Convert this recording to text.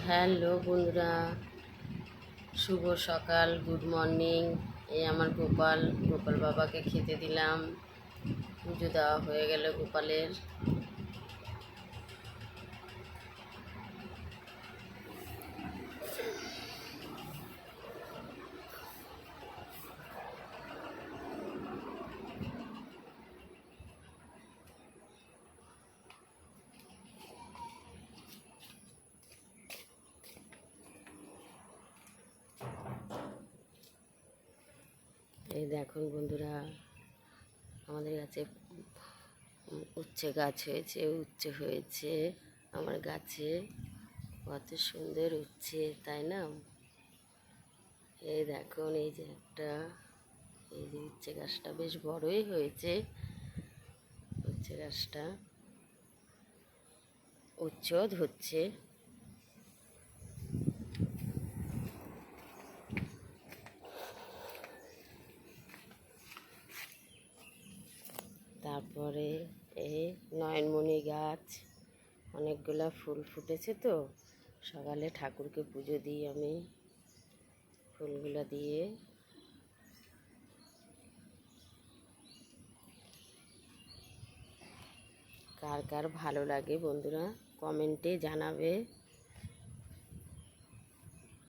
Hello বন্ধুরা, শুভ সকাল, good morning. এই আমার গোপাল বাবাকে খেতে দিলাম। পুজো দেওয়া হয়ে গেল গোপালের। এই দেখুন বন্ধুরা, আমাদের গাছে উচ্ছে গাছ হয়েছে, উচ্ছে হয়েছে আমার গাছে। কত সুন্দর উচ্ছে, তাই না? এই দেখুন, এই যে এই যে উচ্ছে গাছটা বেশ বড়ই হয়েছে। উচ্ছে গাছটা উচ্ছেও ধরছে। তারপরে এই নয়নমণি গাছ, অনেকগুলা ফুল ফুটেছে তো। সকালে ঠাকুরকে পুজো দিই আমি ফুলগুলো দিয়ে। কার কার ভালো লাগে বন্ধুরা কমেন্টে জানাবে।